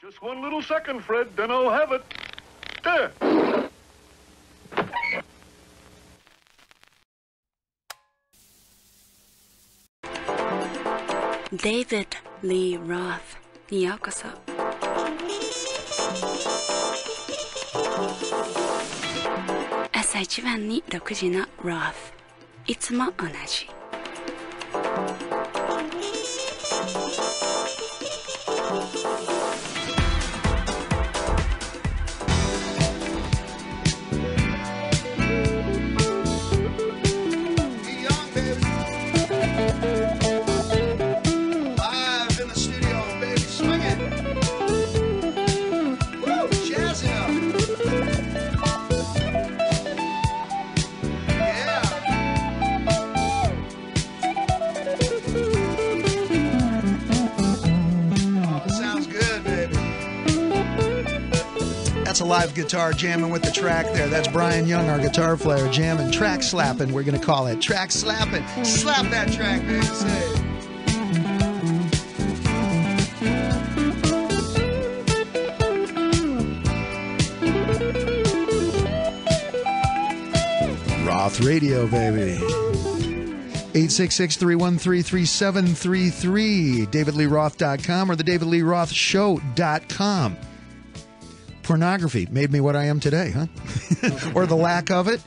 Just one little second, Fred, then I'll have it. There. David Lee Roth にようこそ。朝一番に6時の Roth いつも同じ。A live guitar jamming with the track there. That's Brian Young, our guitar player, jamming, track slapping, we're going to call it. Track slapping. Slap that track, baby. Say it. Roth Radio, baby. 866-313-3733, DavidLeeRoth.com or the DavidLeeRothShow.com. Pornography made me what I am today, huh? Or the lack of it.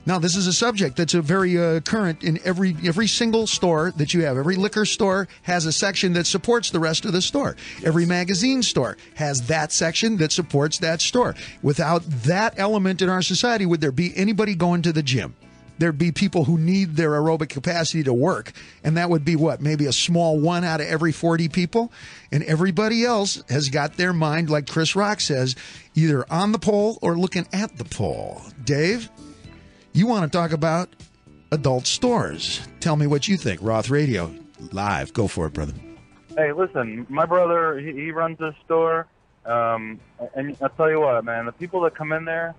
Now, this is a subject that's a very current in every single store that you have. Every liquor store has a section that supports the rest of the store. Every magazine store has that section that supports that store. Without that element in our society, would there be anybody going to the gym? There'd be people who need their aerobic capacity to work, and that would be what? Maybe a small 1 out of every 40 people? And everybody else has got their mind, like Chris Rock says, either on the pole or looking at the pole. Dave, you want to talk about adult stores. Tell me what you think. Roth Radio, live. Go for it, brother. Hey, listen, my brother, he runs this store, and I'll tell you what, man, the people that come in there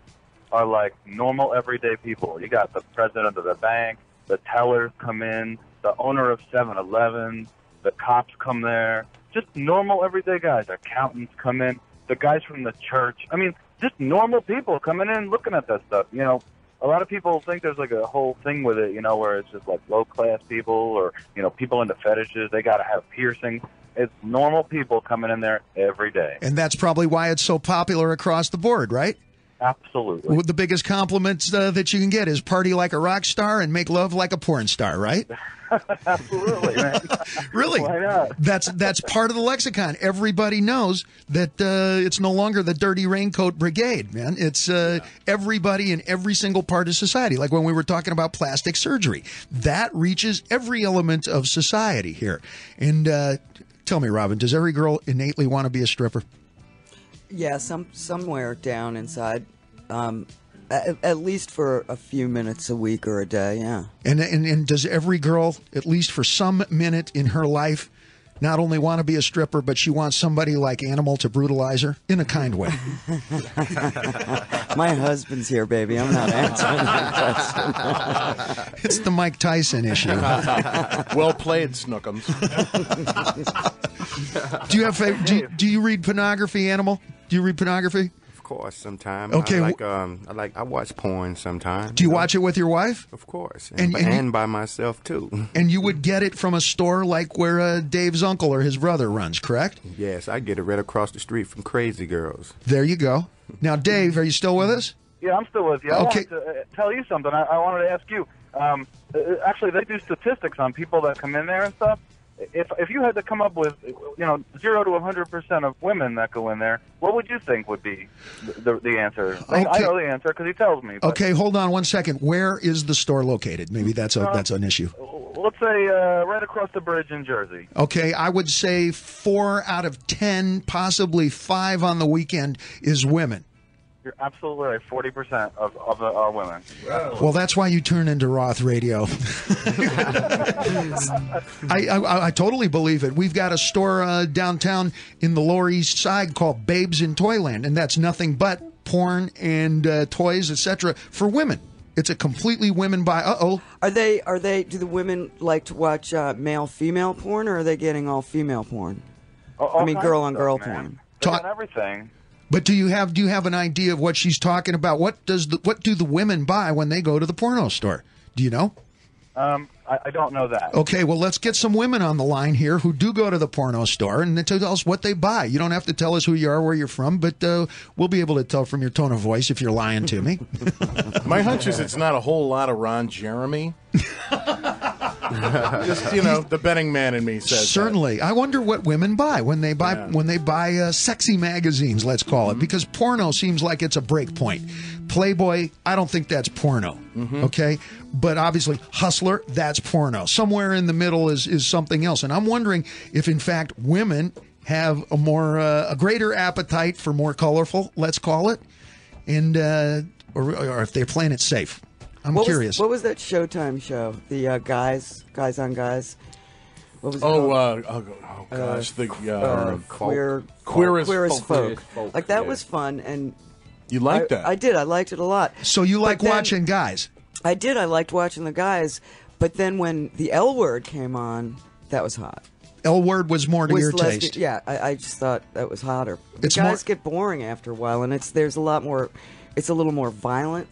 are like normal, everyday people. You got the president of the bank, the tellers come in, the owner of 7-Eleven, the cops come there. Just normal, everyday guys. Accountants come in, the guys from the church. I mean, just normal people coming in looking at that stuff. You know, a lot of people think there's like a whole thing with it, you know, where it's just like low-class people or, you know, people into fetishes. They got to have piercings. It's normal people coming in there every day. And that's probably why it's so popular across the board, right? Absolutely. The biggest compliments that you can get is party like a rock star and make love like a porn star, right? Absolutely, man. Really? Why not? That's part of the lexicon. Everybody knows that it's no longer the dirty raincoat brigade, man. It's everybody in every single part of society. Like when we were talking about plastic surgery. That reaches every element of society here. And tell me, Robin, does every girl innately want to be a stripper? Yeah, somewhere down inside, at least for a few minutes a week or a day, yeah. And does every girl, at least for some minute in her life, not only want to be a stripper, but she wants somebody like Animal to brutalize her in a kind way? My husband's here, baby. I'm not answering that question. It's the Mike Tyson issue. Well played, Snookums. Do you read pornography, Animal? Do you read pornography? Of course, sometimes. Okay. I watch porn sometimes. Do you watch it with your wife? Of course, and by myself too. And you would get it from a store like where Dave's uncle or his brother runs, correct? Yes, I get it right across the street from Crazy Girls. There you go. Now, Dave, are you still with us? Yeah, I'm still with you. I Okay. wanted to tell you something. I wanted to ask you. Actually, they do statistics on people that come in there and stuff. If you had to come up with, 0 to 100% of women that go in there, what would you think would be the answer? Okay. I know the answer because he tells me. But, Okay, hold on 1 second. Where is the store located? Maybe that's an issue. Let's say right across the bridge in Jersey. Okay, I would say 4 out of 10, possibly 5 on the weekend is women. You're absolutely right. 40% of our women. Well, that's why you turn into Roth Radio. I totally believe it. We've got a store downtown in the Lower East Side called Babes in Toyland, and that's nothing but porn and toys, etc. for women. It's a completely women buy. Are they? Do the women like to watch male-female porn, or are they getting all female porn? I mean, girl-on-girl porn. They're doing everything. But do you have an idea of what she's talking about? What do the women buy when they go to the porno store? Do you know? I don't know that. Okay, well, let's get some women on the line here who do go to the porno store and tell us what they buy. You don't have to tell us who you are, where you're from, but we'll be able to tell from your tone of voice if you're lying to me. My hunch is it's not a whole lot of Ron Jeremy. Just, the betting man in me says certainly. That. I wonder what women buy when they buy sexy magazines, let's call it, because porno seems like it's a break point. Playboy, I don't think that's porno. Okay, but obviously Hustler, that's porno. Somewhere in the middle is something else, and I'm wondering if in fact women have a greater appetite for more colorful, let's call it, and or if they're playing it safe. I'm curious. What was that Showtime show? The guys on guys. What was it called? Gosh, the queer as folk. Like that was fun, and you liked that. I did. I liked it a lot. So you like watching guys? I did. I liked watching the guys, but then when the L Word came on, that was hot. L Word was more to your taste. Yeah, I just thought that was hotter. The guys get boring after a while, and there's a lot more. It's a little more violent.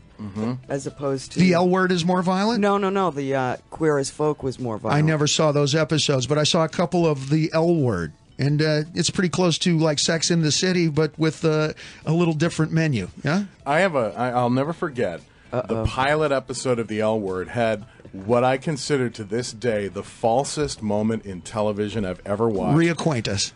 As opposed to... The L Word is more violent? No. The Queer as Folk was more violent. I never saw those episodes, but I saw a couple of the L Word. And it's pretty close to like Sex in the City, but with a little different menu. Yeah? I'll never forget, the pilot episode of the L Word had what I consider to this day the falsest moment in television I've ever watched. Reacquaint us.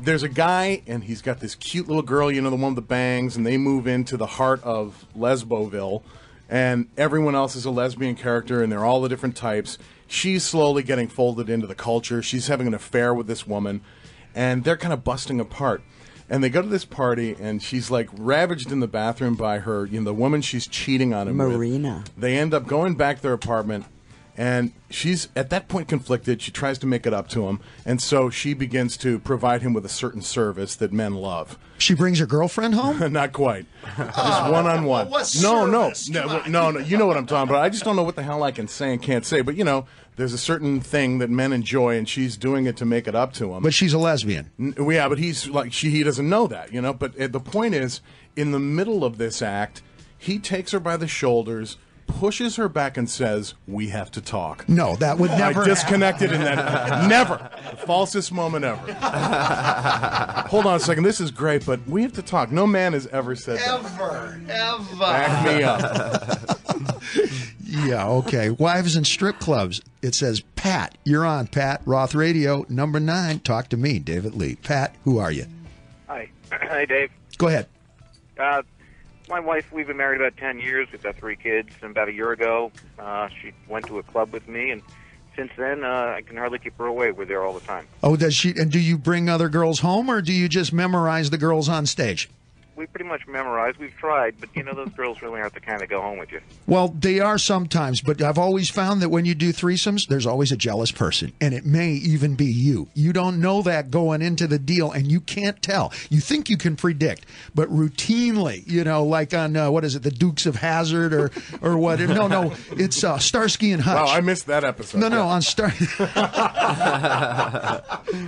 There's a guy, and he's got this cute little girl, the one with the bangs, and they move into the heart of Lesboville, and everyone else is a lesbian character, and they're all the different types. She's slowly getting folded into the culture. She's having an affair with this woman, and they're kind of busting apart. And they go to this party, and she's, like, ravaged in the bathroom by her, the woman she's cheating on him Marina. with. They end up going back to their apartment. And she's, at that point, conflicted. She tries to make it up to him. And so she begins to provide him with a certain service that men love. She brings her girlfriend home? Not quite. Just one-on-one. No. You know what I'm talking about. I just don't know what the hell I can say and can't say. But, there's a certain thing that men enjoy, and she's doing it to make it up to him. But she's a lesbian. Yeah, but he doesn't know that, But the point is, in the middle of this act, he takes her by the shoulders, pushes her back and says, "We have to talk." No, that would never. I disconnected in that. Never. The falsest moment ever. Hold on a second. This is great, but we have to talk. No man has ever said that. Ever. Back me up. Yeah, okay. Wives in strip clubs. It says, Pat, you're on, Pat. Roth Radio, number 9. Talk to me, David Lee. Pat, who are you? Hi. Hi, Dave. Go ahead. My wife, we've been married about 10 years. We've got 3 kids. And about a year ago, she went to a club with me, and since then, I can hardly keep her away. We're there all the time. Oh, does she? And do you bring other girls home, or do you just memorize the girls on stage? We pretty much memorize. We've tried, but, those girls really aren't the kind that go home with you. Well, they are sometimes, but I've always found that when you do threesomes, there's always a jealous person, and it may even be you. You don't know that going into the deal, and you can't tell. You think you can predict, but routinely, like on, the Dukes of Hazzard or what? No, it's Starsky and Hutch. Wow, I missed that episode. No, on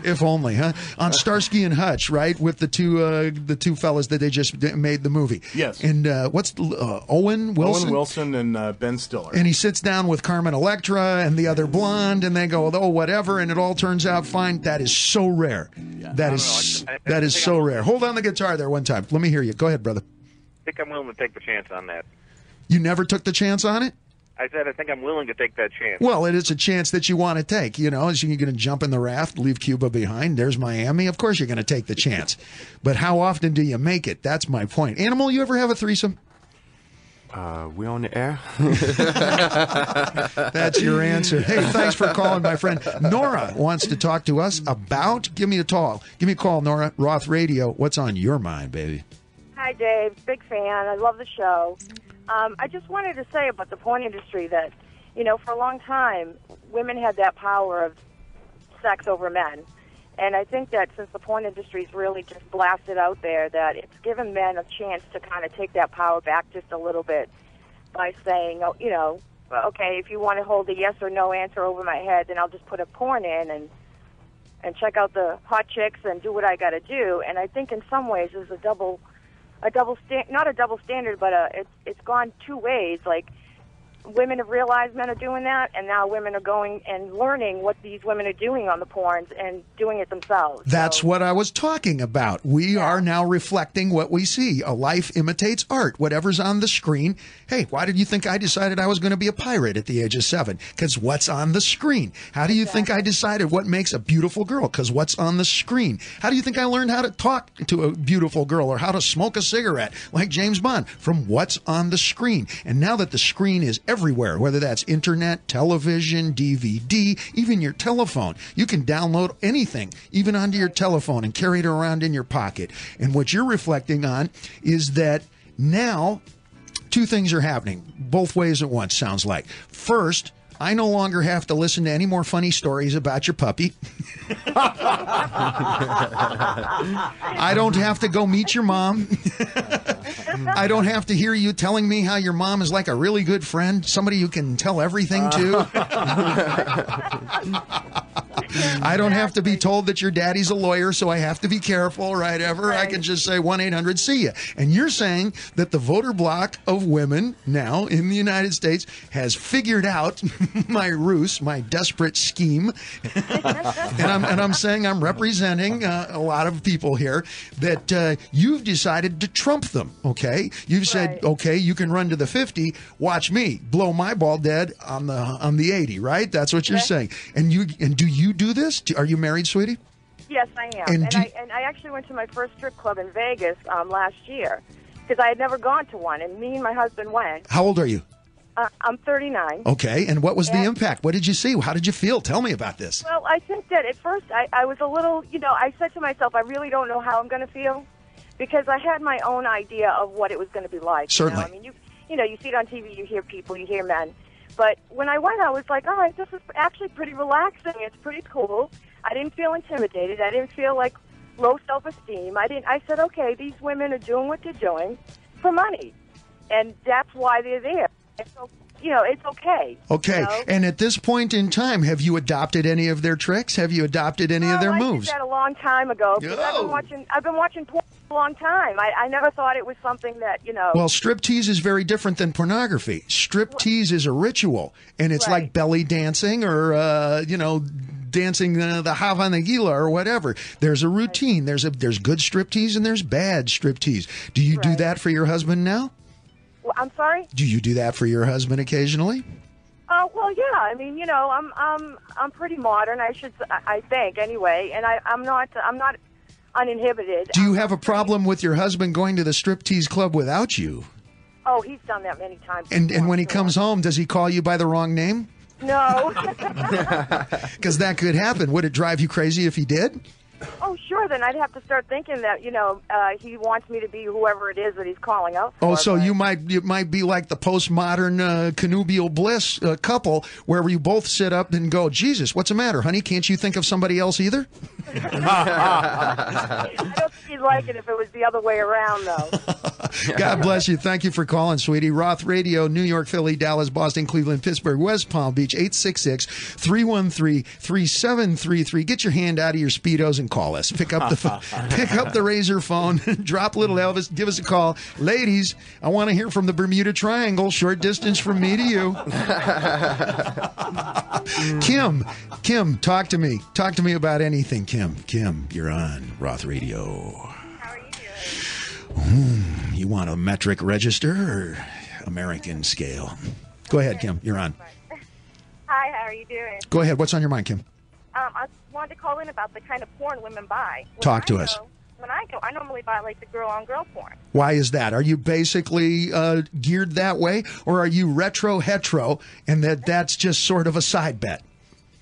if only, huh? On Starsky and Hutch, right? With the two fellas that they just made the movie. Yes. And what's Owen Wilson? Owen Wilson and Ben Stiller. And he sits down with Carmen Electra and the other blonde, and they go, oh, whatever, and it all turns out fine. That is so rare. Yeah. That is so rare. Hold on the guitar there one time. Let me hear you. Go ahead, brother. I think I'm willing to take the chance on that. You never took the chance on it? I said I think I'm willing to take that chance. Well, it is a chance that you want to take. Is you're going to jump in the raft, leave Cuba behind. There's Miami. Of course you're going to take the chance. But how often do you make it? That's my point. Animal, you ever have a threesome? We on the air? That's your answer. Hey, thanks for calling, my friend. Nora wants to talk to us about. Give me a call, Nora. Roth Radio. What's on your mind, baby? Hi, Dave. Big fan. I love the show. I just wanted to say about the porn industry that, for a long time, women had that power of sex over men. And I think that since the porn industry's really just blasted out there, that it's given men a chance to kind of take that power back just a little bit by saying, okay, if you want to hold a yes or no answer over my head, then I'll just put a porn in. And and check out the hot chicks and do what I got to do. And I think in some ways there's not a double standard, but it's gone two ways. Like, women have realized men are doing that, and now women are going and learning what these women are doing on the porns and doing it themselves. That's what I was talking about. We are now reflecting what we see. A life imitates art. Whatever's on the screen. Hey, why did you think I decided I was going to be a pirate at the age of 7? Because what's on the screen? How do you think I decided what makes a beautiful girl? Because what's on the screen? How do you think I learned how to talk to a beautiful girl or how to smoke a cigarette like James Bond? From what's on the screen. And now that the screen is everywhere, whether that's internet, television, DVD, even your telephone. You can download anything, even onto your telephone, and carry it around in your pocket. And what you're reflecting on is that now two things are happening, both ways at once, sounds like. First, I no longer have to listen to any more funny stories about your puppy. I don't have to go meet your mom. I don't have to hear you telling me how your mom is like a really good friend, somebody you can tell everything to. I don't have to be told that your daddy's a lawyer, so I have to be careful, right? I can just say 1-800-SEE-YA. And you're saying that the voter bloc of women now in the United States has figured out my ruse, my desperate scheme. and I'm saying I'm representing a lot of people here that you've decided to trump them, okay? You've said, okay, you can run to the 50, watch me blow my ball dead on the 80, right? That's what you're saying. And do you do this? Are you married, sweetie? Yes, I am. And I actually went to my first strip club in Vegas last year because I had never gone to one, and me and my husband went. How old are you? I'm 39. Okay, and what was the impact? What did you see? How did you feel? Tell me about this. Well, I think that at first I was a little, I said to myself, I really don't know how I'm going to feel because I had my own idea of what it was going to be like. Certainly. I mean, you see it on TV, you hear people, you hear men. But when I went, I was like, all right, this is actually pretty relaxing. It's pretty cool. I didn't feel intimidated. I didn't feel like low self-esteem. I said, okay, these women are doing what they're doing for money, and that's why they're there. And so, it's okay. Okay, and at this point in time, have you adopted any of their tricks? Have you adopted any of their moves? I did that a long time ago. Because I've been watching porn for a long time. I never thought it was something that, Well, striptease is very different than pornography. Striptease is a ritual, and it's like belly dancing or, dancing the Havanagila or whatever. There's a routine. There's good striptease and there's bad striptease. Do you do that for your husband now? Well, I'm sorry? Do you do that for your husband occasionally? Well, yeah. I mean, I'm pretty modern. I think anyway, and I'm not uninhibited. Do you have a problem with your husband going to the striptease club without you? Oh, he's done that many times. And when he comes home, does he call you by the wrong name? No. Because that could happen. Would it drive you crazy if he did? Oh, sure. Then I'd have to start thinking that he wants me to be whoever it is that he's calling out for. Oh, so you might be like the postmodern connubial bliss couple, where you both sit up and go, Jesus, what's the matter, honey? Can't you think of somebody else either? I don't think he'd like it if it was the other way around, though. God bless you. Thank you for calling, sweetie. Roth Radio, New York, Philly, Dallas, Boston, Cleveland, Pittsburgh, West Palm Beach, 866-313-3733. Get your hand out of your Speedos and call us. Pick up the Razor phone, drop little Elvis, give us a call. Ladies, I want to hear from the Bermuda Triangle, short distance from me to you. Kim, talk to me. Talk to me about anything, Kim, you're on Roth Radio. How are you doing? You want a metric register or American scale? Go ahead, Kim, you're on. Hi, how are you doing? Go ahead. What's on your mind, Kim? I wanted to call in about the kind of porn women buy. Talk to us. When I go, I normally buy like the girl-on-girl porn. Why is that? Are you basically geared that way, or are you retro-hetero, and that's just sort of a side bet?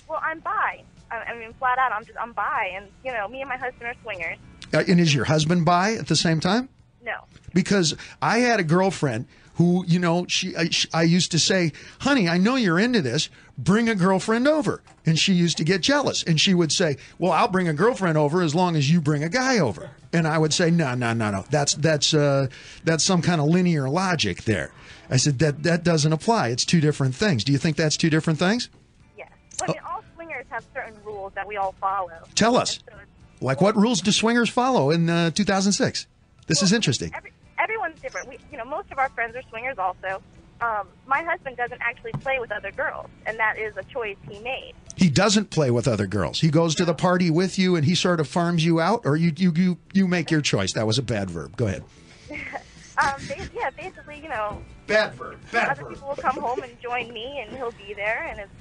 Well, I'm bi. I mean, flat out, I'm bi, and me and my husband are swingers. And is your husband bi at the same time? No. Because I had a girlfriend who, I used to say, honey, I know you're into this. Bring a girlfriend over. And she used to get jealous. And she would say, well, I'll bring a girlfriend over as long as you bring a guy over. And I would say, no. That's some kind of linear logic there. I said, that doesn't apply. It's two different things. Do you think that's two different things? Yes. Well, I mean, all swingers have have certain rules that we all follow. Tell us. Like, what rules do swingers follow in 2006? This is interesting. Everyone's different. Most of our friends are swingers also. My husband doesn't actually play with other girls, and that is a choice he made. He doesn't play with other girls. He goes to the party with you, and he sort of farms you out, or you make your choice. That was a bad verb. Go ahead. Basically, Bad verb. other people will come home and join me, and he'll be there, and it's.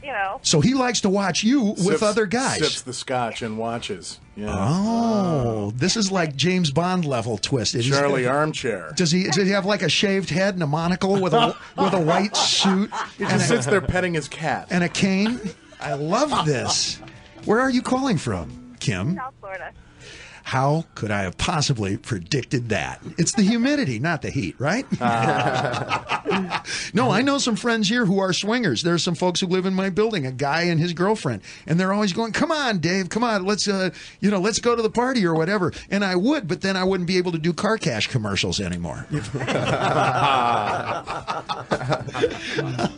So he likes to watch you with Sips- other guys. Sips the scotch and watches. Yeah. Oh, this is like James Bond level twist. Charlie Armchair. Does he have like a shaved head and a monocle with a white suit? He just sits there petting his cat. And a cane? I love this. Where are you calling from, Kim? South Florida. How could I have possibly predicted that? It's the humidity, not the heat, right? No, I know some friends here who are swingers. There's some folks who live in my building, a guy and his girlfriend, and they're always going, "Come on, Dave, come on, let's go to the party or whatever." And I would, but then I wouldn't be able to do car cash commercials anymore.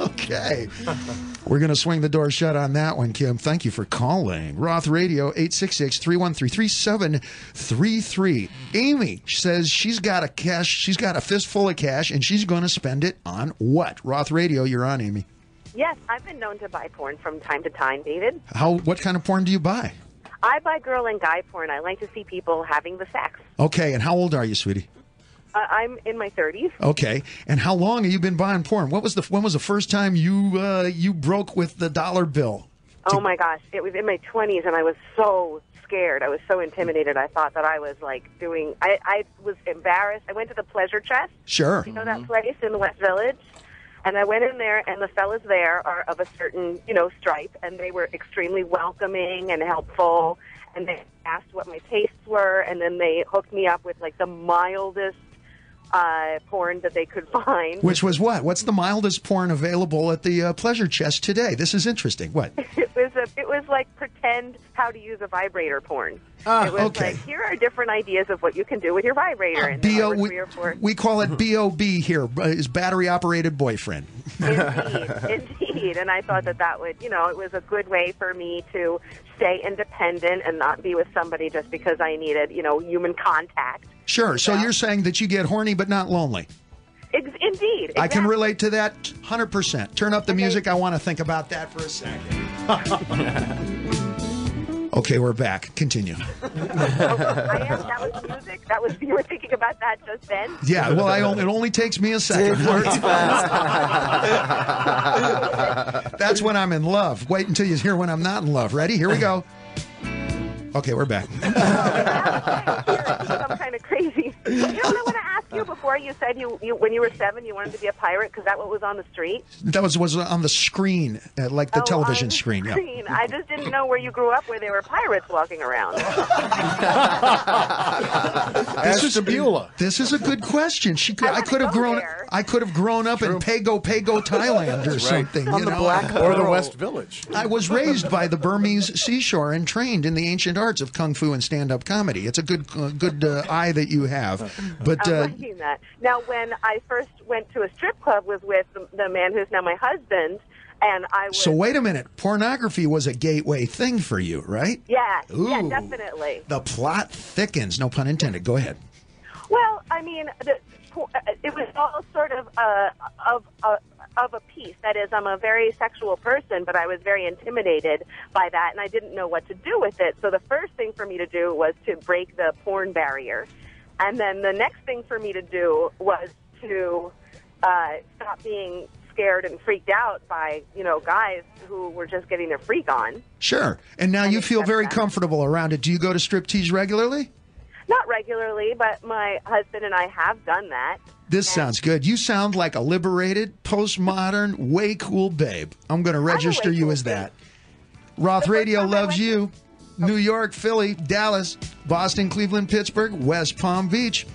Okay. We're going to swing the door shut on that one, Kim. Thank you for calling. Roth Radio, 866-313-3733. Amy says she's got a fistful of cash, and she's going to spend it on what? Roth Radio, you're on, Amy. Yes, I've been known to buy porn from time to time, David. What kind of porn do you buy? I buy girl and guy porn. I like to see people having the sex. Okay, and how old are you, sweetie? I'm in my 30s. Okay, and how long have you been buying porn? When was the first time you broke with the dollar bill? Oh my gosh, it was in my 20s, and I was so scared. I was so intimidated. I thought that I was like doing. I was embarrassed. I went to the Pleasure Chest. Sure. You know that place in the West Village? And I went in there, and the fellas there are of a certain, stripe, and they were extremely welcoming and helpful. And they asked what my tastes were, and then they hooked me up with like the mildest porn that they could find. Which was what? What's the mildest porn available at the Pleasure Chest today? This is interesting. What? It was like pretend how to use a vibrator porn. It was okay. like, here are different ideas of what you can do with your vibrator. And there were 3 or 4. We call it B.O.B. here, is battery-operated boyfriend. Indeed. And I thought that would, it was a good way for me to stay independent and not be with somebody just because I needed, human contact. Sure. So you're saying that you get horny but not lonely. Indeed. Exactly. I can relate to that 100%. Turn up the music. I want to think about that for a second. Okay, we're back. Continue. That was music. You were thinking about that just then. Yeah. Well, it only takes me a second. It works fast. That's when I'm in love. Wait until you hear when I'm not in love. Ready? Here we go. Okay, we're back. I'm kind of crazy. You know what I want to ask you before? You said you when you were 7 you wanted to be a pirate because that what was on the street? That was on the screen, like the television screen. Yeah. I just didn't know where you grew up where there were pirates walking around. This is a good question. I could have grown up in Pago, Thailand or something. On the Black or the West Village. I was raised by the Burmese seashore and trained in the ancient arts of kung fu and stand-up comedy. It's a good eye that you have. But I'm liking that. Now, when I first went to a strip club was with the man who's now my husband, and I was... So wait a minute. Pornography was a gateway thing for you, right? Yeah, Ooh, yeah, definitely. The plot thickens. No pun intended. Go ahead. Well, I mean, it was all sort of a piece. That is, I'm a very sexual person, but I was very intimidated by that, and I didn't know what to do with it. So the first thing for me to do was to break the porn barrier. And then the next thing for me to do was to stop being scared and freaked out by, guys who were just getting their freak on. Sure. And now you feel very comfortable around it. Do you go to striptease regularly? Not regularly, but my husband and I have done that. This sounds good. You sound like a liberated, postmodern, way cool babe. I'm going to register you as that. Roth Radio loves you. New York, Philly, Dallas, Boston, Cleveland, Pittsburgh, West Palm Beach.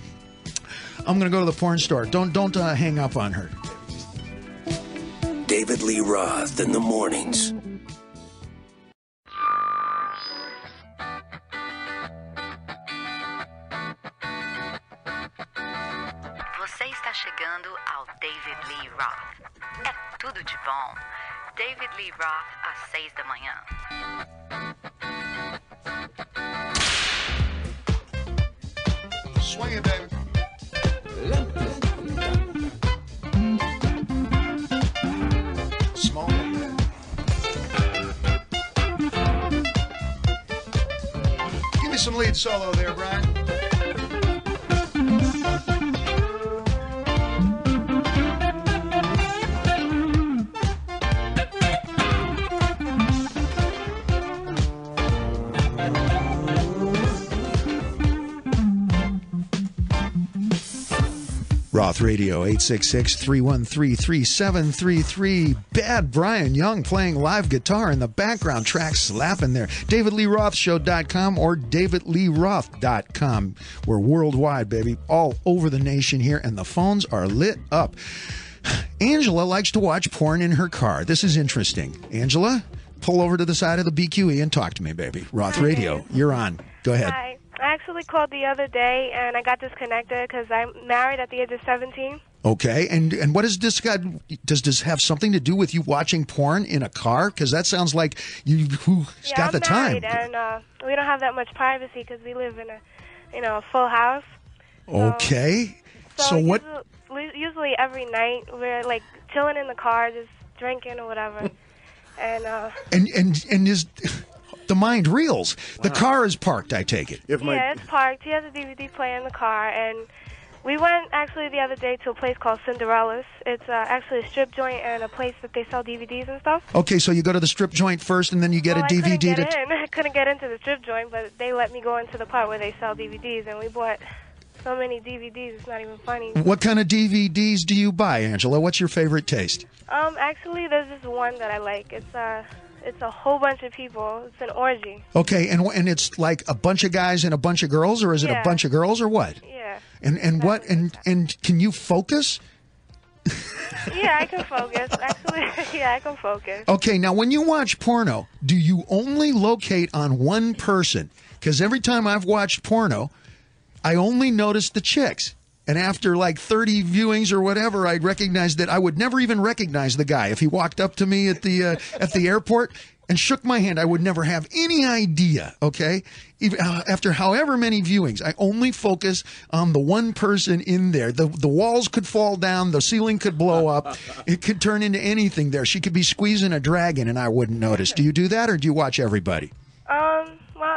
I'm going to go to the porn store. Don't hang up on her. David Lee Roth in the mornings. Você está chegando ao David Lee Roth. É tudo de bom. David Lee Roth, às 6 da manhã. Swing it, baby. Smoke it. Give me some lead solo there, Brian. Roth Radio, 866-313-3733. Bad Brian Young playing live guitar in the background, track slapping there. DavidLeeRothShow.com or DavidLeeRoth.com. We're worldwide, baby, all over the nation here, and the phones are lit up. Angela likes to watch porn in her car. This is interesting. Angela, pull over to the side of the BQE and talk to me, baby. Roth Radio, you're on. Go ahead. Hi. I actually called the other day, and I got disconnected because I'm married at the age of 17. Okay, and what does this got? Does this have something to do with you watching porn in a car? Because that sounds like who's got the time. Yeah, I'm married, and we don't have that much privacy because we live in a full house. Okay, so what? Usually every night we're like chilling in the car, just drinking or whatever, and is. The mind reels. Wow. The car is parked, I take it. Yeah, it's parked. He has a DVD player in the car, and we went actually the other day to a place called Cinderella's. It's actually a strip joint and a place that they sell DVDs and stuff. Okay, so you go to the strip joint first, and then you get a DVD. I couldn't get into the strip joint, but they let me go into the part where they sell DVDs, and we bought so many DVDs, it's not even funny. What kind of DVDs do you buy, Angela? What's your favorite taste? Actually, there's this one that I like. It's a whole bunch of people. It's an orgy. Okay, and it's like a bunch of guys and a bunch of girls, or is it a bunch of girls, or what? Yeah. And what? And can you focus? Yeah, I can focus. Actually, yeah, I can focus. Okay, now when you watch porno, do you only locate on one person? Because every time I've watched porno, I only notice the chicks. And after like 30 viewings or whatever, I recognized that I would never even recognize the guy. If he walked up to me at the airport and shook my hand, I would never have any idea, okay? Even, after however many viewings, I only focus on the one person in there. The walls could fall down, the ceiling could blow up, it could turn into anything there. She could be squeezing a dragon and I wouldn't notice. Do you do that, or do you watch everybody? Well,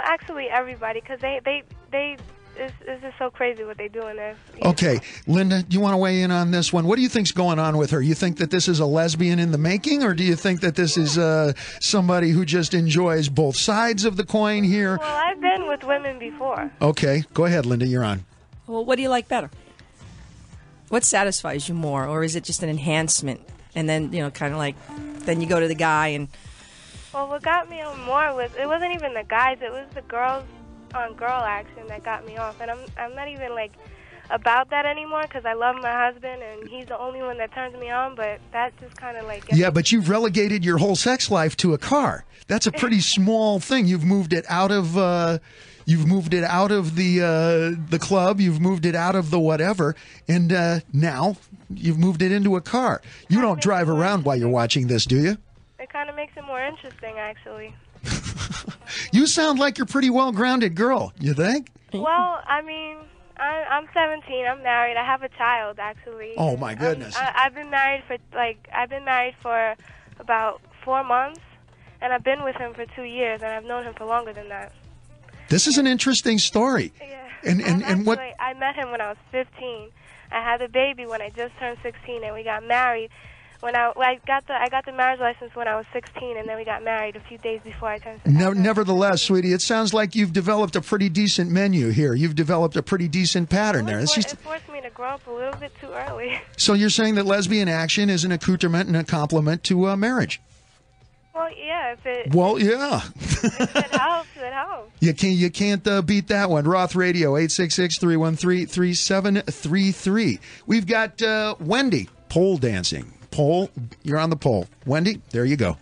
actually everybody, because they it's just so crazy what they do in this. Okay, Linda, do you want to weigh in on this one? What do you think's going on with her? You think that this is a lesbian in the making, or do you think that this is somebody who just enjoys both sides of the coin here? Well, I've been with women before. Okay, go ahead, Linda, you're on. Well, what do you like better? What satisfies you more, or is it just an enhancement? And then, kind of like, then you go to the guy and... Well, what got me on more was, it wasn't even the guys, it was the girls on girl action that got me off, and I'm not even like about that anymore because I love my husband and he's the only one that turns me on, but that just kind of like but you've relegated your whole sex life to a car. That's a pretty small thing. You've moved it out of the club, you've moved it out of the whatever, and now you've moved it into a car. You don't drive around while you're watching this, do you? It kind of makes it more interesting, actually. You sound like you're a pretty well-grounded girl, you think? Well, I mean, I'm 17. I'm married. I have a child, actually. Oh my goodness! I've been married for about 4 months, and I've been with him for 2 years, and I've known him for longer than that. This is an interesting story. Yeah. And what? I met him when I was 15. I had a baby when I just turned 16, and we got married. When I got the marriage license when I was 16, and then we got married a few days before I turned 16. Nevertheless, sweetie, it sounds like you've developed a pretty decent menu here. You've developed a pretty decent pattern there. It forced me to grow up a little bit too early. So you're saying that lesbian action is an accoutrement and a complement to marriage? Well, yeah. Well, yeah. If it helps, it helps. You can't beat that one. Roth Radio, 866-313-3733. We've got Wendy, pole dancing. Pole, you're on the pole. Wendy, there you go.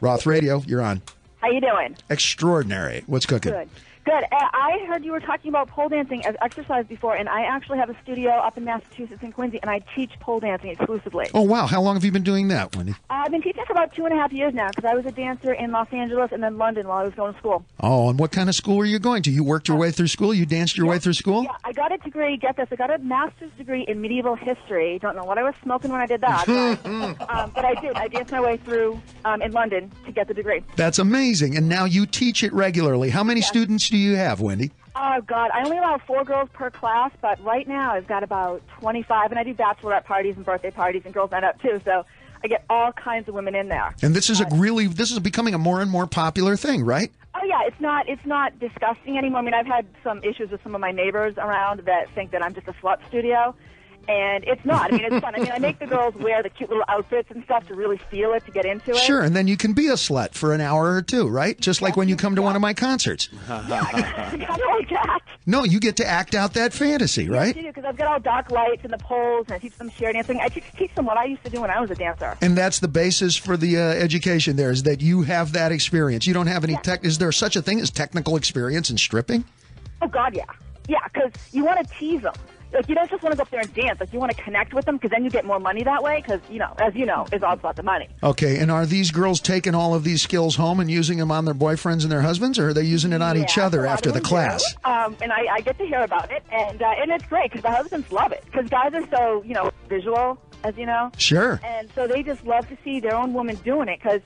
Roth Radio, you're on. How you doing? Extraordinary. What's cooking? Good. Good. I heard you were talking about pole dancing as exercise before, and I actually have a studio up in Massachusetts in Quincy, and I teach pole dancing exclusively. Oh, wow. How long have you been doing that, Wendy? I've been teaching for about 2.5 years now, because I was a dancer in Los Angeles and then London while I was going to school. Oh, and what kind of school were you going to? You worked your way through school? You danced your way through school? Yeah, I got a degree, get this, I got a master's degree in medieval history. Don't know what I was smoking when I did that, but I did. I danced my way through in London to get the degree. That's amazing. And now you teach it regularly. How many students do you have, Wendy? Oh, God. I only allow 4 girls per class, but right now I've got about 25, and I do bachelorette parties and birthday parties and girls night out, too, so I get all kinds of women in there. And this is this is becoming a more and more popular thing, right? Oh, yeah. It's not disgusting anymore. I mean, I've had some issues with some of my neighbors around that think that I'm just a slut studio. And it's not. I mean, it's fun. I mean, I make the girls wear the cute little outfits and stuff to really feel it, to get into it. Sure, and then you can be a slut for an hour or two, right? Just like when you come to one of my concerts. Kind of like that. No, you get to act out that fantasy, right? Yes, because I've got all dark lights and the poles, and I teach them chair dancing. I teach them what I used to do when I was a dancer. And that's the basis for the education there, is that you have that experience. You don't have any Is there such a thing as technical experience in stripping? Oh, God, yeah. Yeah, because you want to tease them. Like, you don't just want to go up there and dance. Like, you want to connect with them, because then you get more money that way, because, you know, as you know, it's all about the money. Okay, and are these girls taking all of these skills home and using them on their boyfriends and their husbands, or are they using it on each other after the class? And I get to hear about it, and it's great, because the husbands love it, because guys are so, you know, visual, as you know. Sure. And so they just love to see their own woman doing it, because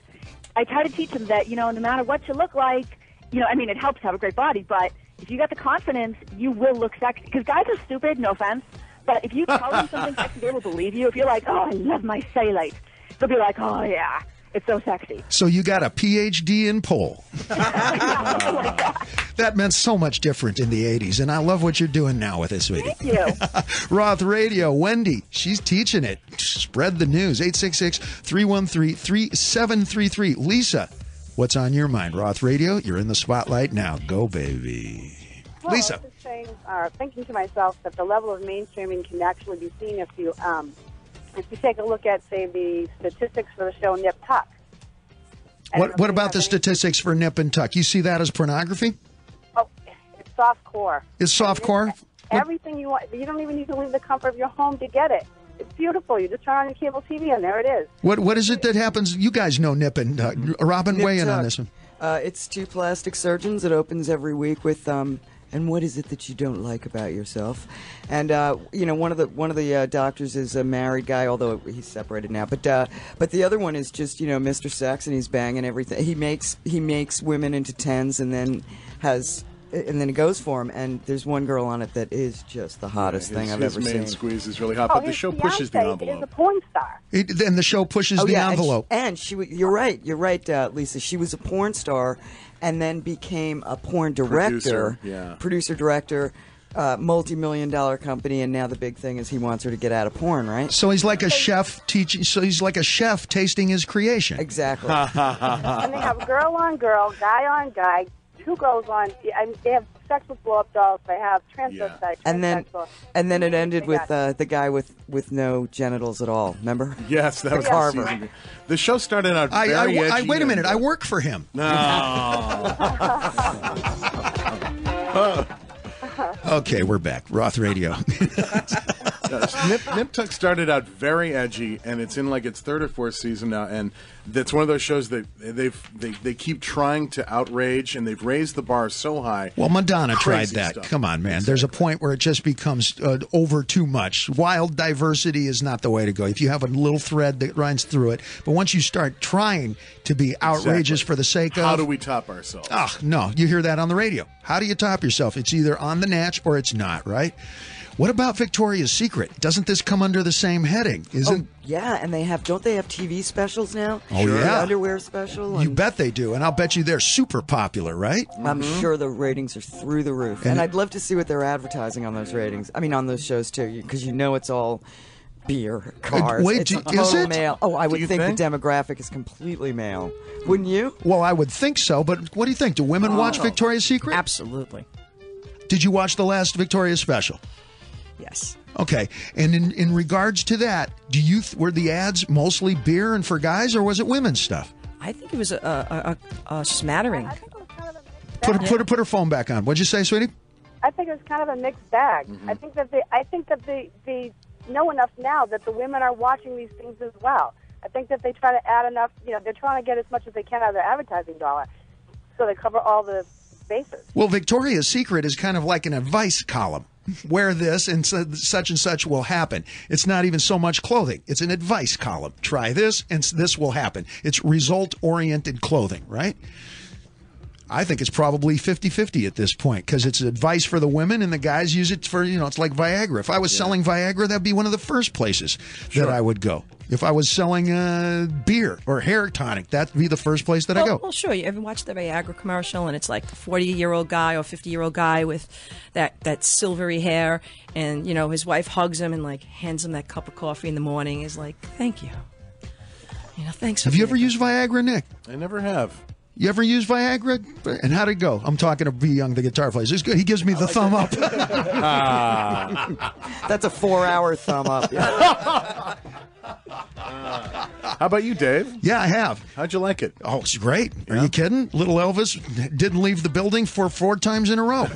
I try to teach them that, you know, no matter what you look like, you know, I mean, it helps to have a great body, but if you got the confidence, you will look sexy. Because guys are stupid, no offense, but if you tell them something sexy, they will believe you. If you're like, oh, I love my cellulite, they'll be like, oh, yeah, it's so sexy. So you got a PhD in pole. That meant so much different in the 80s, and I love what you're doing now with it, sweetie. Thank you. Roth Radio, Wendy, she's teaching it. Spread the news. 866-313-3733. Lisa, what's on your mind? Roth Radio, you're in the spotlight now. Go, baby. Well, Lisa. I was just saying, thinking to myself that the level of mainstreaming can actually be seen if you take a look at, say, the statistics for the show Nip Tuck. What about the statistics for Nip and Tuck? You see that as pornography? Oh, it's softcore. It's softcore? Everything you want. You don't even need to leave the comfort of your home to get it. It's beautiful. You just turn on your cable TV and there it is. What is it that happens? You guys know Nip and Tuck. Robin, weigh in on this one. It's 2 plastic surgeons. It opens every week with and what is it that you don't like about yourself? And you know, one of the doctors is a married guy, although he's separated now. But the other one is just, you know, Mr. Sex, and he's banging everything. He makes women into 10s, and then it goes for him. And there's one girl on it that is just the hottest thing I've ever seen. His main squeeze is really hot, but the show pushes the envelope. Is a porn star. And the show pushes the envelope. And you're right, Lisa. She was a porn star, and then became a porn director, producer, director, multi-million-dollar company, and now the big thing is he wants her to get out of porn, right? So he's like a chef teaching. So he's like a chef tasting his creation. Exactly. And they have girl on girl, guy on guy, 2 girls on. They have sex with blow-up dolls. They have transvestites. And then it ended with the guy with no genitals at all. Remember? Yes, that was Carver. season. The show started out very edgy. Wait a minute. I work for him. No. Okay, we're back. Roth Radio. Nip Tuck started out very edgy, and it's in like its 3rd or 4th season now, and that's one of those shows that they keep trying to outrage, and they've raised the bar so high. Well, Madonna tried Crazy that. stuff. Come on, man. There's a point where it just becomes over too much. Wild diversity is not the way to go. If you have a little thread that runs through it, but once you start trying to be outrageous for the sake of... How do we top ourselves? Oh, no. You hear that on the radio. How do you top yourself? It's either on the natch or it's not, right? What about Victoria's Secret? Doesn't this come under the same heading? Yeah, and don't they have TV specials now? Oh, yeah. The underwear special. You bet they do, and I'll bet you they're super popular, right? I'm sure the ratings are through the roof. And I'd love to see what they're advertising on those ratings. I mean, on those shows, too, because you know it's all beer, cars. Wait, it's is it? male. Oh, I would think the demographic is completely male. Wouldn't you? Well, I would think so, but what do you think? Do women watch Victoria's Secret? Absolutely. Did you watch the last Victoria's special? Yes. Okay, and in regards to that, were the ads mostly beer and for guys, or was it women's stuff? I think it was a smattering. Put her phone back on. What'd you say, sweetie? I think it's kind of a mixed bag. I think that they know enough now that the women are watching these things as well. I think that they try to add enough. They're trying to get as much as they can out of their advertising dollar, so they cover all the bases. Well, Victoria's Secret is kind of like an advice column. Wear this and such will happen. It's not even so much clothing. It's an advice column. Try this and this will happen. It's result-oriented clothing, right? I think it's probably 50-50 at this point because it's advice for the women and the guys use it for, it's like Viagra. If I was selling Viagra, that'd be one of the first places that I would go. If I was selling beer or hair tonic, that'd be the first place that I go. Well, sure. You ever watch the Viagra commercial and it's like a 40-year-old guy or 50-year-old guy with that silvery hair and, his wife hugs him and hands him that cup of coffee in the morning. Is like, thank you. Thanks. Have you ever used Viagra, Nick? I never have. You ever use Viagra? And how'd it go? I'm talking to B. Young, the guitar player. It's good. He gives me the thumb up. That's a 4-hour thumb up. Yeah. How about you, Dave? Yeah, I have. How'd you like it? Oh, it's great. Are you kidding? Little Elvis didn't leave the building for 4 times in a row.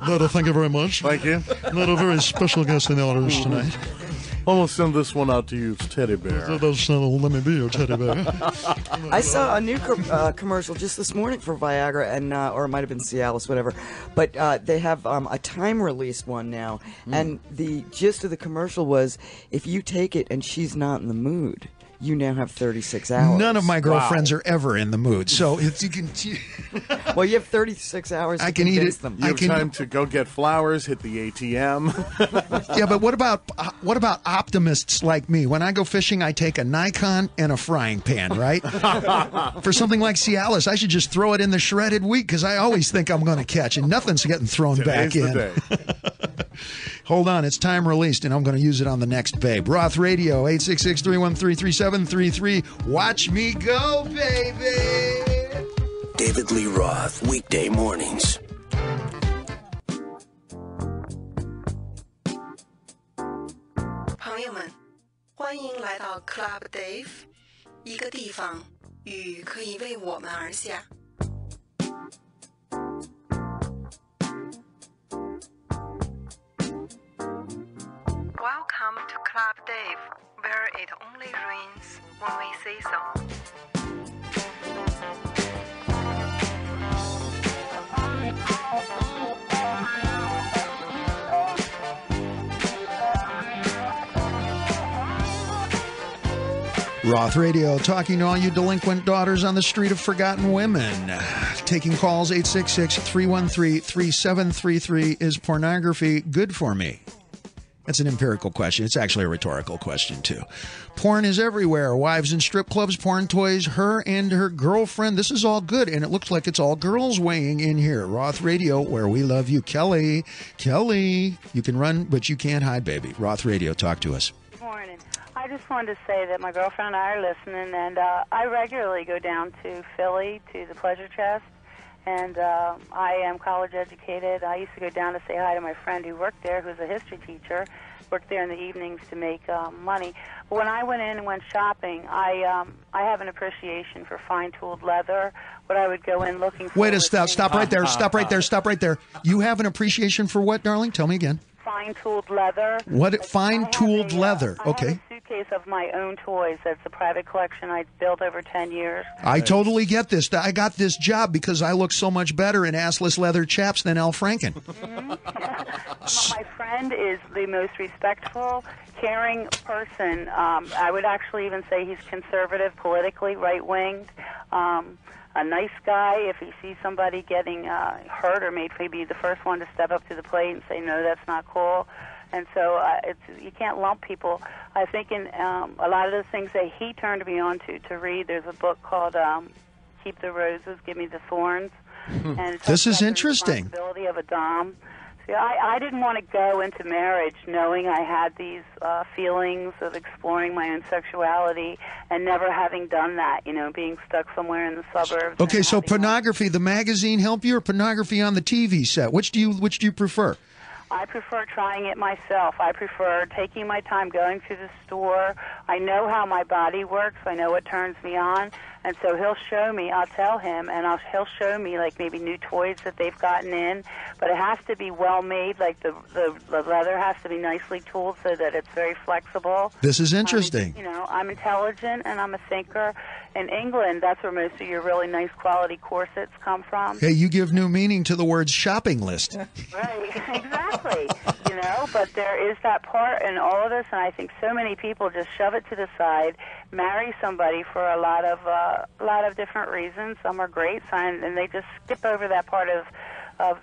Little, thank you very much. Thank you. Little, very special guest in the audience tonight. I'm going to send this one out to you, Teddy Bear. Let me be your teddy bear. I saw a new commercial just this morning for Viagra, and or it might have been Cialis, whatever. But they have a time-released one now, and the gist of the commercial was, if you take it and she's not in the mood, you now have 36 hours. None of my girlfriends are ever in the mood, so you can. Well, you have 36 hours. I can eat it. Them. You have time to go get flowers, hit the ATM. Yeah, but what about optimists like me? When I go fishing, I take a Nikon and a frying pan, right? For something like Cialis, I should just throw it in the shredded wheat because I always think I'm going to catch, and nothing's getting thrown back in. Hold on, it's time released, and I'm going to use it on the next babe. Roth Radio, 866-313-3733. Watch me go, baby! David Lee Roth, weekday mornings. 朋友们，欢迎来到 Club Dave， 一个地方，雨可以为我们而下。Welcome to Club Dave, where it only rains when we say so. Roth Radio, talking to all you delinquent daughters on the street of forgotten women. Taking calls, 866-313-3733. Is pornography good for me? That's an empirical question. It's actually a rhetorical question, too. Porn is everywhere. Wives in strip clubs, porn toys, her and her girlfriend. This is all good, and it looks like it's all girls weighing in here. Roth Radio, where we love you. Kelly, you can run, but you can't hide, baby. Roth Radio, talk to us. Morning. I just wanted to say that my girlfriend and I are listening, and I regularly go down to Philly to the Pleasure Chest, and I am college educated. I used to go down to say hi to my friend who worked there, who's a history teacher, worked there in the evenings to make money. But when I went in and went shopping, I have an appreciation for fine-tooled leather. What I would go in looking for. Wait a stop right there. Stop right there. Stop right there. You have an appreciation for what, darling? Tell me again. Fine-tooled leather. What? Fine-tooled leather. Okay. I have a suitcase of my own toys. That's a private collection I built over 10 years. I totally get this. I got this job because I look so much better in assless leather chaps than Al Franken. My friend is the most respectful, caring person. I would actually even say he's conservative politically, right-winged. A nice guy. If he sees somebody getting hurt, or maybe the first one to step up to the plate and say, no, that's not cool. And so you can't lump people. I think in a lot of the things that he turned me on to read, there's a book called Keep the Roses, Give Me the Thorns. And this is interesting. The responsibility of a dom. See, I didn't want to go into marriage knowing I had these feelings of exploring my own sexuality and never having done that, being stuck somewhere in the suburbs. Okay, so pornography, the magazine help you, or pornography on the TV set? Which do you prefer? I prefer trying it myself. I prefer taking my time, going to the store. I know how my body works. I know what turns me on. And so he'll show me, I'll tell him, and he'll show me like maybe new toys that they've gotten in, but it has to be well made, like the leather has to be nicely tooled so that it's very flexible. This is interesting. I'm intelligent and I'm a thinker. In England, that's where most of your really nice quality corsets come from. Hey, you give new meaning to the words shopping list. Right, exactly. But there is that part in all of this, and I think so many people just shove it to the side, marry somebody for a lot of different reasons. Some are great, and they just skip over that part of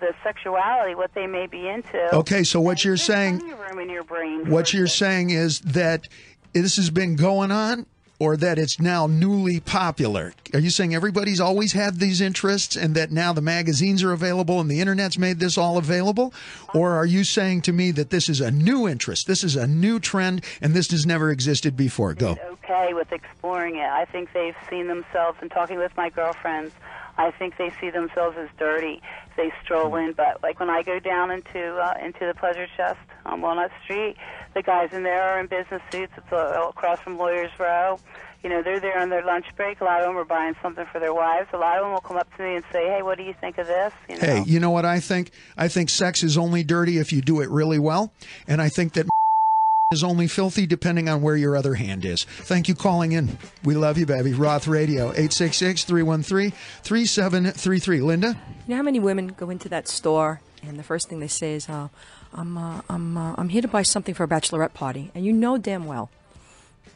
the sexuality, what they may be into. Okay, so what you're saying, room in your brain. what you're saying is that this has been going on, or that it's now newly popular? Are you saying everybody's always had these interests and that now the magazines are available and the internet's made this all available? Or are you saying to me that this is a new interest, this is a new trend, and this has never existed before? Go. Okay with exploring it. I think they've seen themselves, and talking with my girlfriends, I think they see themselves as dirty. They stroll in, but like when I go down into the Pleasure Chest on Walnut Street, the guys in there are in business suits. It's across from Lawyers Row. They're there on their lunch break. A lot of them are buying something for their wives. A lot of them will come up to me and say, "Hey, what do you think of this?" Hey, you know what I think? I think sex is only dirty if you do it really well, and I think that is only filthy depending on where your other hand is. Thank you calling in. We love you, baby. Roth Radio, 866-313-3733. Linda? You know how many women go into that store and the first thing they say is, I'm here to buy something for a bachelorette party. And you know damn well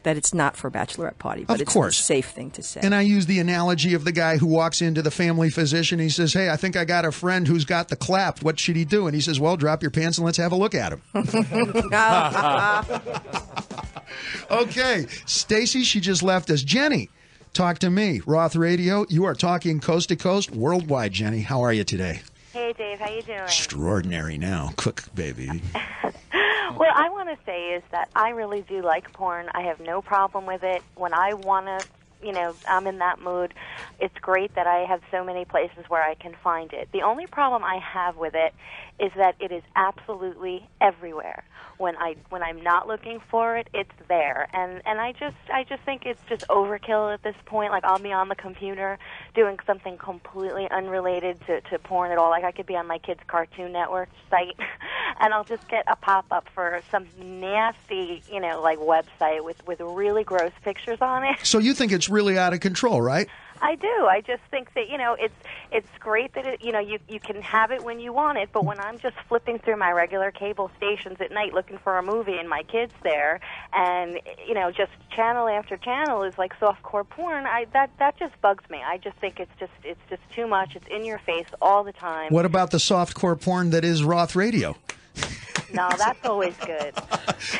that it's not for a bachelorette party, but it's a safe thing to say. And I use the analogy of the guy who walks into the family physician. He says, "Hey, I think I got a friend who's got the clap. What should he do?" And he says, "Well, drop your pants and let's have a look at him." Okay, Stacy, she just left us. Jenny, talk to me. Roth Radio, you are talking coast to coast, worldwide. Jenny, how are you today? Hey, Dave, how you doing? Extraordinary now. Cook, baby. What I want to say is that I really do like porn. I have no problem with it. When I want to, I'm in that mood. It's great that I have so many places where I can find it. The only problem I have with it is that it is absolutely everywhere. When I'm not looking for it, it's there. And I just think it's just overkill at this point. Like, I'll be on the computer doing something completely unrelated to porn at all. Like, I could be on my kids' Cartoon Network site and I'll just get a pop-up for some nasty, website with really gross pictures on it. So you think it's really out of control, right? I do. I just think that, it's great that you can have it when you want it, but when I'm just flipping through my regular cable stations at night looking for a movie and my kid's there, and just channel after channel is like softcore porn, that just bugs me. I just think it's just too much. It's in your face all the time. What about the softcore porn that is Roth Radio? No, that's always good.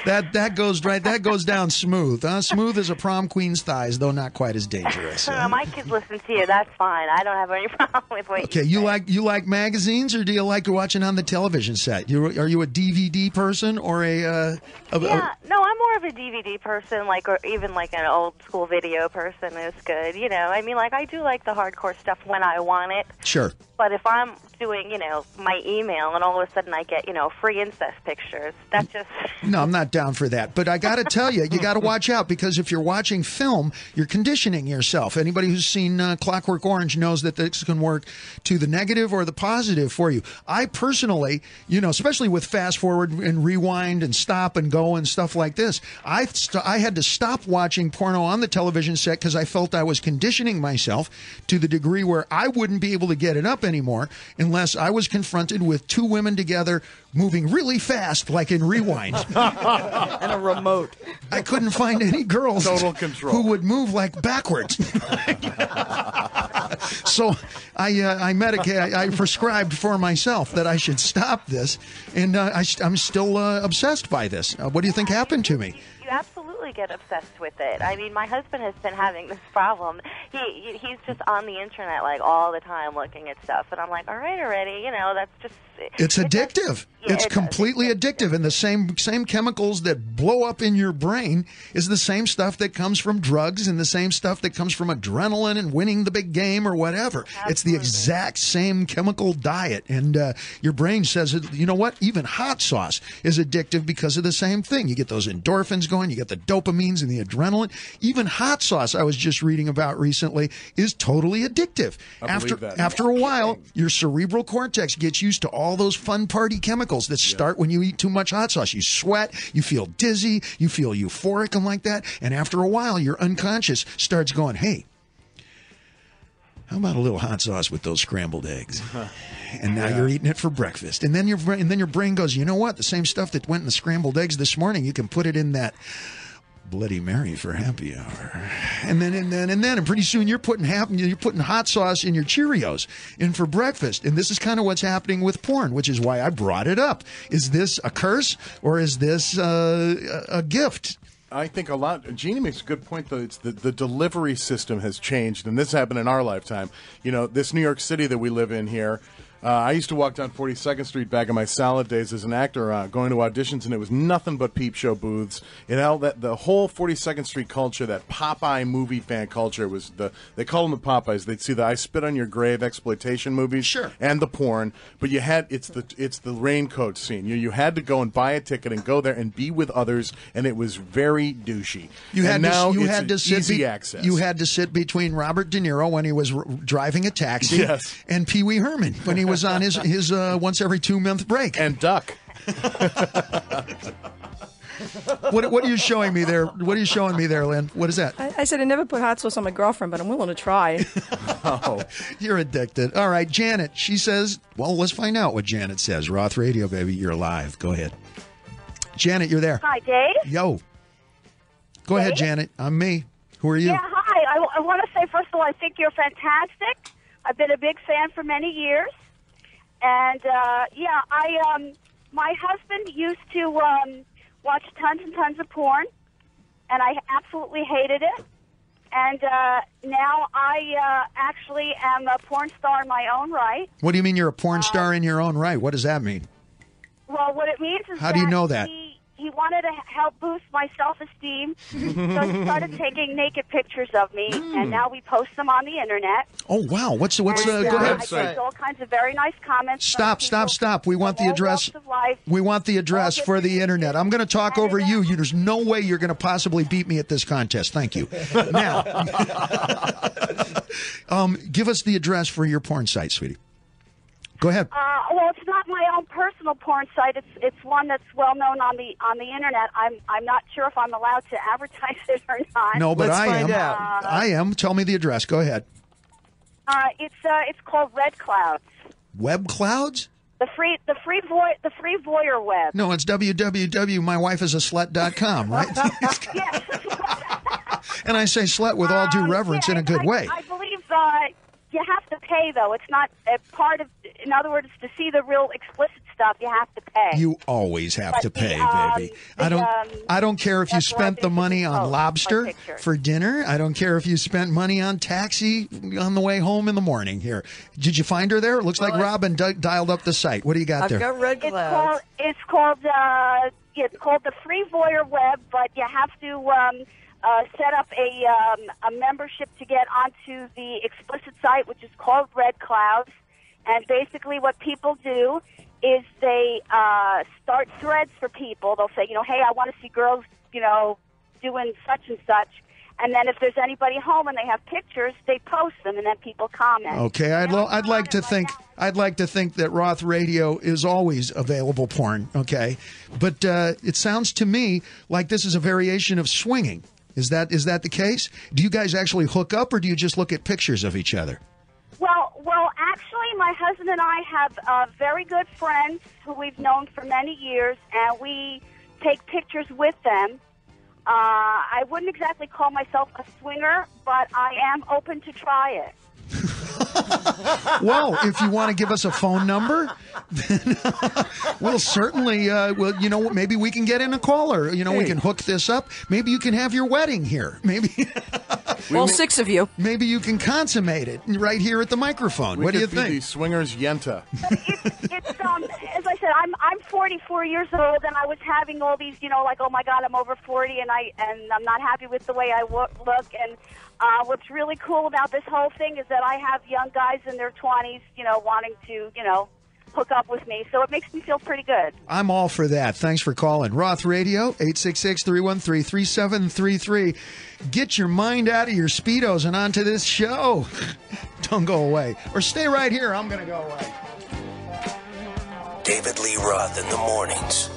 That goes right. That goes down smooth. Smooth as a prom queen's thighs, though not quite as dangerous. My kids listen to you. That's fine. I don't have any problem with what Okay, you like magazines, or do you like watching on the television set? Are you a DVD person or Yeah, no, I'm more of a DVD person, or even like an old school video person is good. I do like the hardcore stuff when I want it. Sure. But if I'm doing, my email and all of a sudden I get, free incest pictures, that just... No, I'm not down for that. But I got to tell you, you got to watch out, because if you're watching film, you're conditioning yourself. Anybody who's seen Clockwork Orange knows that this can work to the negative or the positive for you. I personally, especially with fast forward and rewind and stop and go and stuff like this, I had to stop watching porno on the television set because I felt I was conditioning myself to the degree where I wouldn't be able to get it up anymore unless I was confronted with two women together moving really fast, like in Rewind. And a remote. I couldn't find any girls Total control. who would move like backwards. So I prescribed for myself that I should stop this, and I'm still obsessed by this. What do you think happened to me? You absolutely get obsessed with it. I mean, my husband has been having this problem. He's just on the internet all the time looking at stuff, and I'm like, all right already, that's just... It's addictive. It's completely addictive, and the same chemicals that blow up in your brain is the same stuff that comes from drugs and the same stuff that comes from adrenaline and winning the big game or whatever. Absolutely. It's the exact same chemical diet, and your brain says, you know what? Even hot sauce is addictive because of the same thing. You get those endorphins going, you get the dopamines and the adrenaline. Even hot sauce, I was just reading about recently, is totally addictive. I believe that. After a while, your cerebral cortex gets used to all those fun party chemicals that start when you eat too much hot sauce. You sweat, you feel dizzy, you feel euphoric and like that. And after a while, your unconscious starts going, hey, how about a little hot sauce with those scrambled eggs? And now you're eating it for breakfast. And then your brain goes, you know what? The same stuff that went in the scrambled eggs this morning, you can put it in that Bloody Mary for happy hour. And pretty soon you're putting hot sauce in your Cheerios in for breakfast. And this is kind of what's happening with porn, which is why I brought it up. Is this a curse or is this a gift? I think a lot. Jeannie makes a good point, though. It's the delivery system has changed, and this happened in our lifetime. You know, this New York City that we live in here. I used to walk down 42nd Street back in my salad days as an actor, going to auditions, and it was nothing but peep show booths. It held that the whole 42nd Street culture, that Popeye movie fan culture, was they call them the Popeyes. They'd see the I Spit on Your Grave exploitation movies, sure, and the porn. But you had it's the raincoat scene. You had to go and buy a ticket and go there and be with others, and it was very douchey. You had easy access. You had to sit between Robert De Niro when he was driving a taxi, yes, and Pee Wee Herman when he was on his once every 2-month break. And Duck. What are you showing me there? What are you showing me there, Lynn? What is that? I said I never put hot sauce on my girlfriend, but I'm willing to try. Oh, you're addicted. All right, Janet. She says, well, let's find out what Janet says. Roth Radio, baby. You're live. Go ahead. Janet, you're there. Hi, Dave. Yo. Go ahead, Janet. I'm me. Who are you? Yeah, hi. I want to say, first of all, I think you're fantastic. I've been a big fan for many years. And, my husband used to watch tons and tons of porn, and I absolutely hated it. And now I actually am a porn star in my own right. What do you mean you're a porn star in your own right? What does that mean? Well, what it means is How do you know that? He wanted to help boost my self-esteem, so he started taking naked pictures of me, and now we post them on the internet. Oh, wow. What's go ahead. I get all kinds of very nice comments. Stop. We want the address. We want the address for the internet. I'm going to talk over you. There's no way you're going to possibly beat me at this contest. Thank you. Now, give us the address for your porn site, sweetie. Go ahead. Well, it's not my own personal porn site. It's one that's well known on the internet. I'm not sure if I'm allowed to advertise it or not. No, but Let's I find am. out. I am. Tell me the address. Go ahead. It's called Red Clouds. Web Clouds? The free voyeur web. No, it's www.mywifeisaslut.com, right? Yes. And I say slut with all due reverence in a good way. I believe you have to pay, though. It's not a part of. In other words, to see the real explicit stuff, you have to pay. You always have to pay, baby. I don't care if you spent the money on lobster for dinner. I don't care if you spent money on taxi on the way home in the morning. Here, did you find her there? It looks like Robin dialed up the site. What do you got there? I've got Red Clouds. It's called the free voyeur web, but you have to set up a membership to get onto the explicit site, which is called Red Clouds. And basically what people do is they start threads for people. They'll say, hey, I want to see girls, doing such and such. And then if there's anybody home and they have pictures, they post them, and then people comment. Okay, I'd like to think that Roth Radio is always available porn. Okay, but it sounds to me like this is a variation of swinging. Is that the case? Do you guys actually hook up, or do you just look at pictures of each other? Well, actually, my husband and I have very good friends who we've known for many years, and we take pictures with them. I wouldn't exactly call myself a swinger, but I am open to try it. Well, if you want to give us a phone number, then we'll certainly, maybe we can get in a caller. We can hook this up. Maybe you can have your wedding here. Maybe. All 6 of you. Maybe you can consummate it right here at the microphone. What do you We could be think? the swingers yenta. It's as I said, I'm 44 years old, and I was having all these, like, oh my God, I'm over 40, and I'm not happy with the way I look. And what's really cool about this whole thing is that I have young guys in their 20s, wanting to, hook up with me. So it makes me feel pretty good. I'm all for that. Thanks for calling. Roth Radio, 866-313-3733. Get your mind out of your Speedos and onto this show. Don't go away. Or stay right here. I'm going to go away. David Lee Roth in the mornings.